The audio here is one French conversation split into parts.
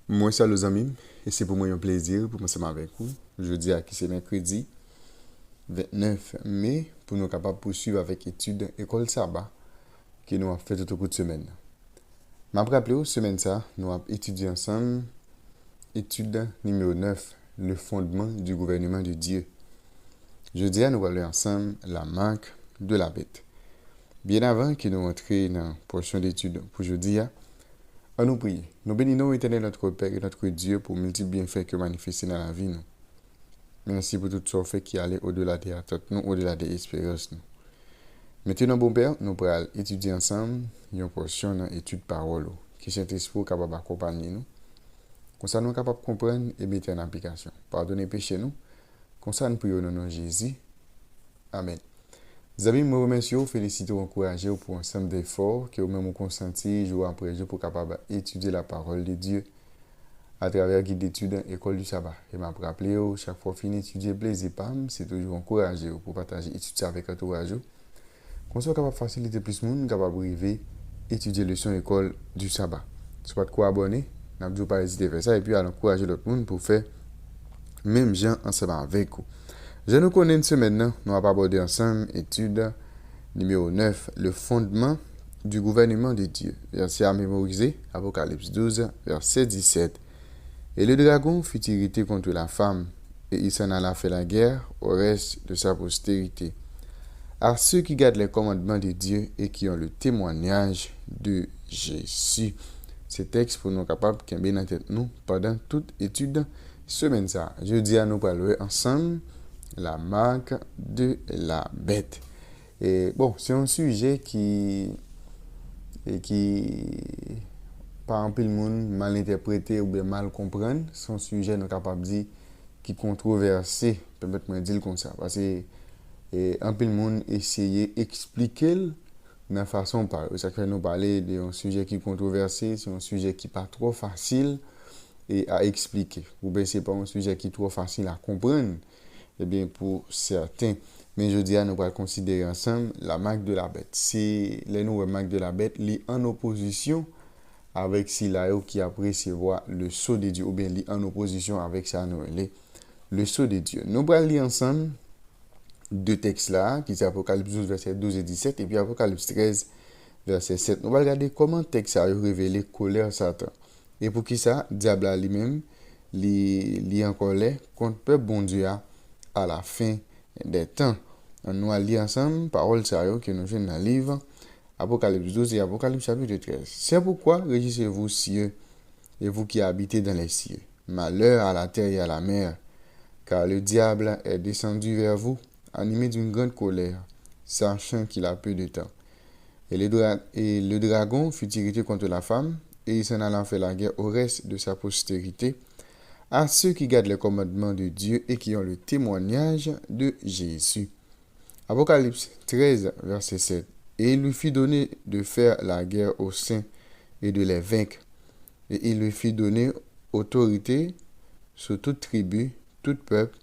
Moi, salut les amis, et c'est pour moi un plaisir pour m'ensemble avec vous. Jeudi à qui c'est mercredi 29 mai pour nous capables de poursuivre avec études école sabbat que nous avons fait tout au cours de semaine. Je me rappelle, semaine ça, nous avons étudié ensemble étude numéro 9, le fondement du gouvernement de Dieu. Jeudi, nous allons ensemble la marque de la bête. Bien avant que nous entrions dans la portion d'études pour jeudi, à nous prier. Nous bénissons éternel notre Père et notre Dieu pour multiples bienfaits que manifestés dans la vie. Nous. Merci pour tout ce fait qui allait au-delà des attentes, nous, au-delà des espérances. Nous. Maintenant, bon Père, nous pourrons étudier ensemble une portion dans l'étude parole, qui Saint-Esprit est capable d'accompagner nous. Comme ça, nous sommes capables de comprendre et mettre en application. Pardonnez péché nous. Comme ça, nous prions au nom de Jésus. Amen. Les amis, je vous remercie, félicite et encourage pour un ensemble d'efforts que vous-même consenti jour après jour pour capable étudier la parole de Dieu à travers le guide d'études école du sabbat. Et m'a rappelé, chaque fois fini d'étudier plaisir pam, c'est toujours encourager pour partager étudier avec entourage. Qu'on soit capable de faciliter plus de monde, capable de arriver étudier leçon école du sabbat. Si pas de quoi abonner, n'a pas hésiter à faire ça et puis à encourager l'autre monde pour faire même gens ensemble avec vous. Je nous connais une semaine, nous allons aborder ensemble étude numéro 9, le fondement du gouvernement de Dieu. Verset à mémoriser, Apocalypse 12, verset 17. Et le dragon fut irrité contre la femme, et il s'en alla faire la guerre au reste de sa postérité. À ceux qui gardent les commandements de Dieu et qui ont le témoignage de Jésus. Ce texte pour nous capables de bien en tête nous pendant toute étude semaine ça. Jeudi à nous parler ensemble la marque de la bête. Et bon, c'est un sujet qui par un peu le monde mal interprété ou bien mal comprendre. C'est un sujet nous capable de dire qui controversé, peut-être dire comme ça parce que un peu le monde essayer d'expliquer de façon par ça fait nous parler d'un sujet qui est controversé, c'est un sujet qui pas trop facile et à expliquer. Ou bien c'est pas un sujet qui est trop facile à comprendre. Eh bien, pour certains, mais je dis à nous allons considérer ensemble la marque de la bête. Si les nouvelles marques de la bête sont en opposition avec Silaïo qui apprécie voir le sceau de Dieu, ou bien en opposition avec ça, le sceau de Dieu. Nous allons lire ensemble deux textes là, qui sont Apocalypse 12, verset 12 et 17, et puis Apocalypse 13, verset 7. Nous allons regarder comment le texte a révélé colère Satan. Et pour qui ça, diable lui-même, li en colère contre le peuple bon Dieu à la fin des temps. Nous allons lire ensemble parole sérieux que nous jouons dans le livre Apocalypse 12 et Apocalypse chapitre 13. C'est pourquoi régissez-vous cieux et vous qui habitez dans les cieux. Malheur à la terre et à la mer, car le diable est descendu vers vous, animé d'une grande colère, sachant qu'il a peu de temps. Et le dragon fut irrité contre la femme, et il s'en alla faire la guerre au reste de sa postérité, à ceux qui gardent les commandements de Dieu et qui ont le témoignage de Jésus. Apocalypse 13, verset 7. Et il lui fit donner de faire la guerre aux saints et de les vaincre. Et il lui fit donner autorité sur toute tribu, tout peuple,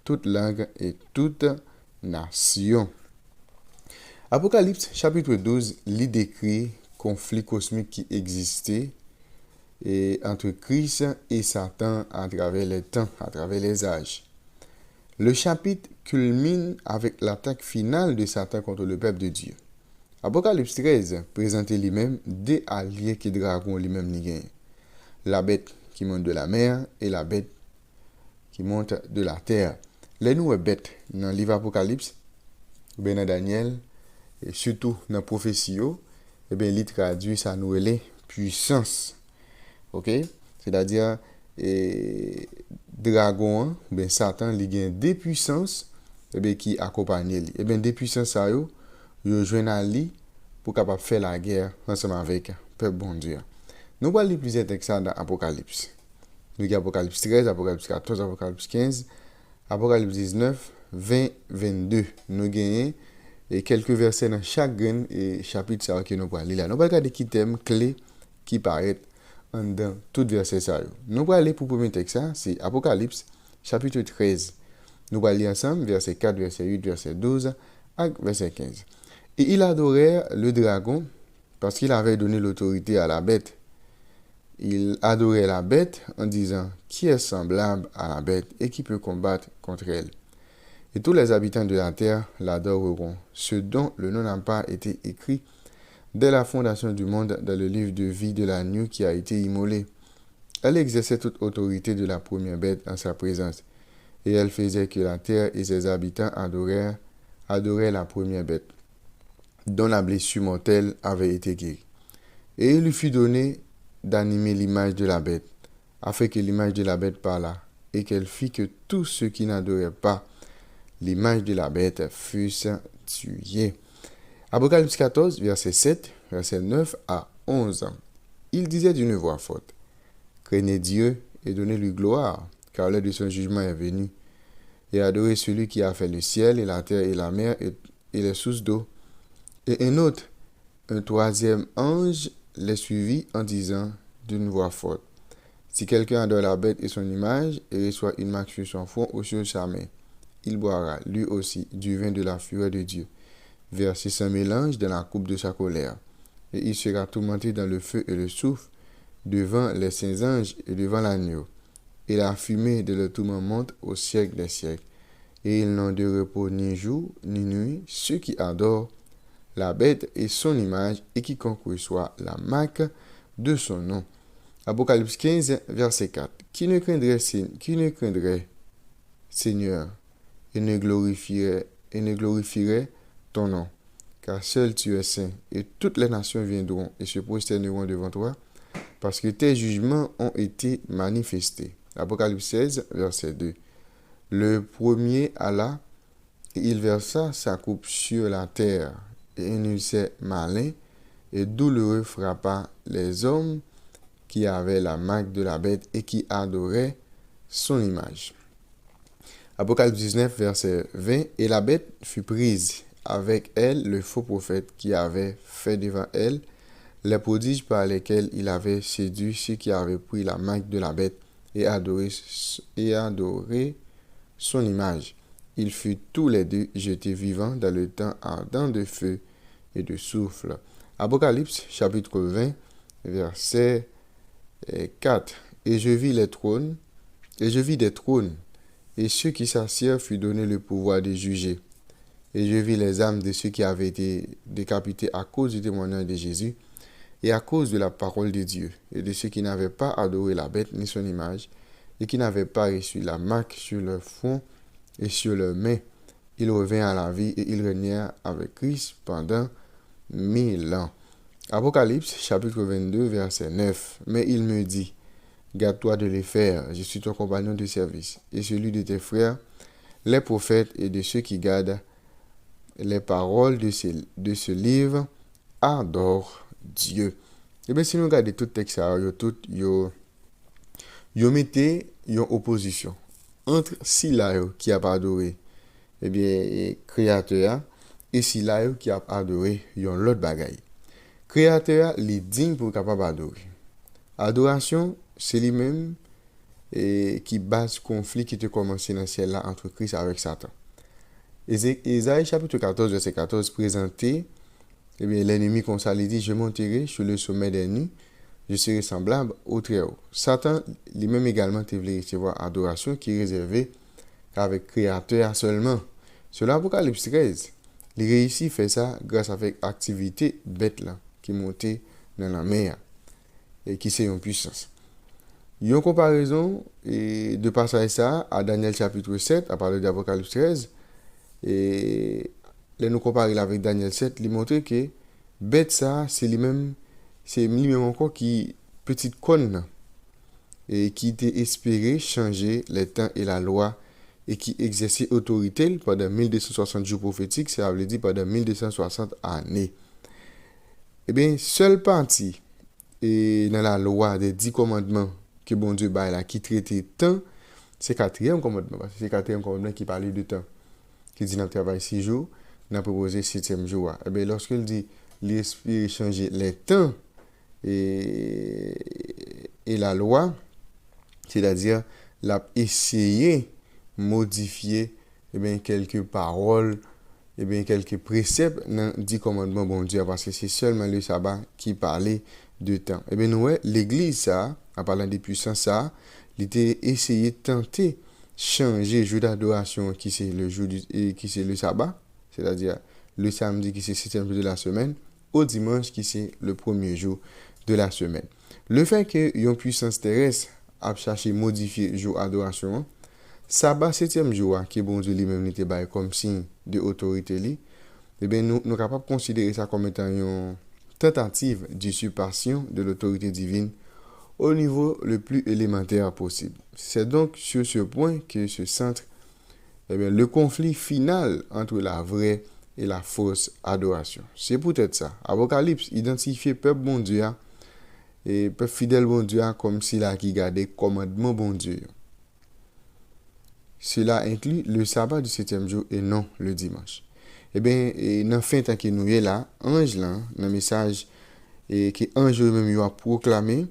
toute langue et toute nation. Apocalypse chapitre 12 lit décrit conflit cosmique qui existait et entre Christ et Satan à travers les temps, à travers les âges. Le chapitre culmine avec l'attaque finale de Satan contre le peuple de Dieu. Apocalypse 13 présente lui-même deux alliés qui dragon lui-même n'y gagne. La bête qui monte de la mer et la bête qui monte de la terre. Les nouvelles bêtes dans le livre Apocalypse, bien dans Daniel, et surtout dans la prophétie, et bien il traduit sa nouvelle puissance. OK? C'est-à-dire dragon, ben Satan il a des puissances qui accompagnent lui. Et bien des puissances ça yo joignent à lui pour capable faire la guerre ensemble avec peuple bon Dieu. Nous allons lire plusieurs textes dans Apocalypse. Nous avons Apocalypse 13, Apocalypse 14, Apocalypse 15, Apocalypse 19, 20, 22. Nous gagnons et quelques versets dans chaque grain et chapitre que nous allons lire là. Nous allons regarder qui thème clé qui paraît dans tout verset ça. Nous allons aller pour le premier texte, c'est Apocalypse chapitre 13. Nous allons lire ensemble verset 4, verset 8, verset 12 et verset 15. Et il adorait le dragon parce qu'il avait donné l'autorité à la bête Il adorait la bête en disant, qui est semblable à la bête et qui peut combattre contre elle? Et tous les habitants de la terre l'adoreront, ce dont le nom n'a pas été écrit dès la fondation du monde dans le livre de vie de l'agneau qui a été immolé. Elle exerçait toute autorité de la première bête en sa présence, et elle faisait que la terre et ses habitants adoraient la première bête, dont la blessure mortelle avait été guérie. Et il lui fut donné d'animer l'image de la bête, afin que l'image de la bête parlât, et qu'elle fit que tous ceux qui n'adoraient pas l'image de la bête fussent tués. Apocalypse 14, verset 7, verset 9 à 11. Il disait d'une voix forte, craignez Dieu et donnez-lui gloire, car l'heure de son jugement est venue. Et adorez celui qui a fait le ciel et la terre et la mer et les sources d'eau. Et un troisième ange les suivit en disant d'une voix forte, si quelqu'un adore la bête et son image et reçoit une marque sur son front ou sur sa main, il boira, lui aussi, du vin de la fureur de Dieu, versé sans mélange dans la coupe de sa colère. Et il sera tourmenté dans le feu et le soufre, devant les saints anges et devant l'agneau. Et la fumée de leur tourment monte au siècle des siècles. Et ils n'ont de repos ni jour ni nuit, ceux qui adorent la bête et son image, et quiconque reçoit la marque de son nom. Apocalypse 15, verset 4. Qui ne craindrait, Seigneur, et ne glorifierait ton nom, car seul tu es saint, et toutes les nations viendront et se prosterneront devant toi, parce que tes jugements ont été manifestés. Apocalypse 16, verset 2. Le premier alla, et il versa sa coupe sur la terre, et un ulcère malin et douloureux frappa les hommes qui avaient la marque de la bête et qui adoraient son image. Apocalypse 19, verset 20. Et la bête fut prise, avec elle le faux prophète qui avait fait devant elle les prodiges par lesquels il avait séduit ceux qui avaient pris la marque de la bête et adoré son image. Ils furent tous les deux jetés vivants dans le temps ardent de feu et de souffle. Apocalypse chapitre 20, verset 4. Et je vis des trônes, et ceux qui s'assirent furent donné le pouvoir de juger. Et je vis les âmes de ceux qui avaient été décapités à cause du témoignage de Jésus et à cause de la parole de Dieu, et de ceux qui n'avaient pas adoré la bête ni son image, et qui n'avaient pas reçu la marque sur leur front et sur leurs mains. Ils revinrent à la vie et ils régnèrent avec Christ pendant 1000 ans. Apocalypse chapitre 22, verset 9. Mais il me dit, garde-toi de les faire, je suis ton compagnon de service, et celui de tes frères, les prophètes et de ceux qui gardent les paroles de ce livre, adore Dieu. Et bien, si nous regardons tout texte, yo mettez une opposition entre Sila qui a adoré, eh bien, créateur, et Sila qui a adoré yon l'autre bagaille. Créateur, il est digne pour capable adorer. Adoration, c'est lui-même qui base conflit qui te commencé dans le ciel là entre Christ avec Satan. Ésaïe chapitre 14, verset 14 présenté, eh bien, l'ennemi comme ça, il dit, je monterai sur le sommet des nues, je serai semblable au Très-Haut. Satan, lui-même également, te voulait recevoir adoration qui est réservée avec Créateur seulement. Sur l'Apocalypse 13, il réussit à faire ça grâce à l'activité bête là, qui montait dans la mer et qui c'est une puissance. Il y a une comparaison de passage ça à Daniel chapitre 7, à parler d'Apocalypse 13. Et là, nous comparer avec Daniel 7, il montre que bête ça, c'est lui-même encore qui petite conne et qui était espéré changer les temps et la loi et qui exerçait autorité pendant 1260 jours prophétiques, ça veut dire pendant 1260 années. Eh bien, seule partie et dans la loi des 10 commandements que bon Dieu bail là qui traitait temps, c'est quatrième commandement, parce que c'est quatrième commandement qui parlait de temps, qui dit n'a travail 6 jours, n'a proposé 7e jour. Eh bien, lorsqu'il dit l'esprit changer les temps et la loi, c'est-à-dire l'a essayé modifier quelques paroles, quelques préceptes dans 10 commandements bon Dieu, parce que c'est seulement le sabbat qui parlait de temps. Eh bien, nous, l'église, ça, en parlant des puissances, ça, il était essayé de tenter changer le jour d'adoration qui c'est le jour qui c'est le sabbat, c'est-à-dire le samedi qui c'est le septième jour de la semaine, au dimanche qui c'est le premier jour de la semaine. Le fait que une puissance terrestre a cherché modifier le jour d'adoration, sabbat septième jour qui bon Dieu lui-même était bail comme signe de autorité li, eh bien nous sommes capables de considérer ça comme étant une tentative d'usurpation de l'autorité divine au niveau le plus élémentaire possible. C'est donc sur ce point que se centre le conflit final entre la vraie et la fausse adoration. C'est peut-être ça. Apocalypse identifie peuple bon Dieu et peuple fidèle bon Dieu comme s'il a qui gardait commandement bon Dieu. Cela inclut le sabbat du septième jour et non le dimanche. Eh bien, dans la fin tant que nous est là, ange là, dans le message que ange même a proclamé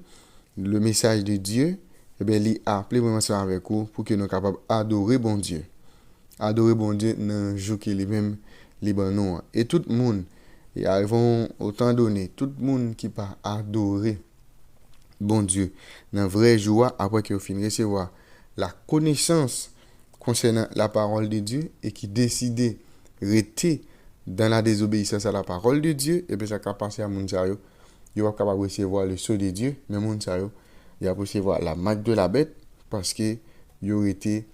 le message de Dieu, eh bien, il a appelé vraiment ça avec vous pour que nous soyons capables d'adorer bon Dieu. Adorer bon Dieu dans le jour qui est lui-même libre. Et tout le monde, ils vont autant donné, tout le monde qui va adorer bon Dieu dans le vrai joie après qu'il finit de recevoir la connaissance concernant la parole de Dieu et qui décide de rester dans la désobéissance à la parole de Dieu, et bien ça va passer à mon chariot. Il va capable de recevoir le sceau de Dieu, mais mon chariot, il va recevoir la marque de la bête parce que il aurait été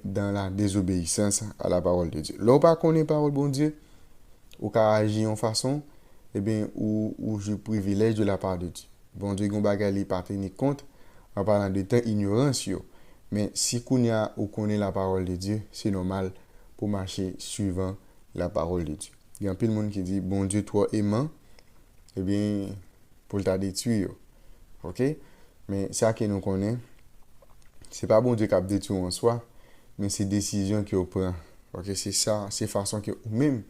dans la désobéissance à la parole de Dieu. Là, on ne connaît pas la parole de bon Dieu, ou qu'à agir en façon, où je privilège de la part de Dieu. Bon Dieu, on ne pas tenir compte en parlant de temps ignorance. Mais si on connaît la parole de Dieu, c'est normal pour marcher suivant la parole de Dieu. Il y a un peu de monde qui dit, bon Dieu, toi aimant, pour t'a détruire. Ok? Mais ça que nous connaissons, c'est pas bon Dieu qui a détruit en soi, mais c'est décision qu'il prend. Ok? C'est ça, c'est façon que vous-même,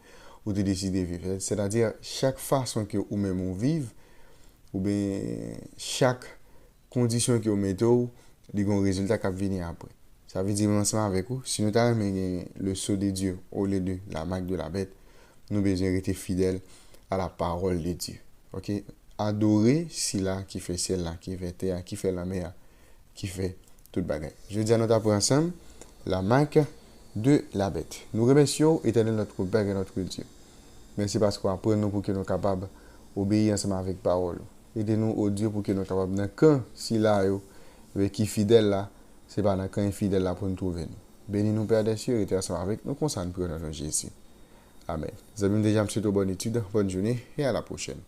vous décidez de vivre. C'est-à-dire, chaque façon que vous-même vous vivez, ou bien chaque condition que vous mettez, il y a un résultat qui va venir après. Ça veut dire ensemble avec vous, si nous avons le sceau de Dieu au lieu de la marque de la bête, nous devons rester fidèles à la parole de Dieu. Ok? Adorer celui-là qui fait celle-là, qui fait terre, qui fait la mer, qui fait toute bagaille. Je dis à notre appel ensemble, la marque de la bête. Nous remercions éternel notre Père et notre Dieu. Merci parce qu'on apprend nous pour que nous soyons capables d'obéir ensemble avec la parole. Aidez-nous au Dieu pour que nous soyons capables, quand si là, qui fidèle là, c'est pas dans quand infidèle là pour nous trouver. Bénis-nous Père des cieux et ensemble avec nous, concerne pour notre Jésus. Amen. Vous avez déjà une bonne étude, bonne journée et à la prochaine.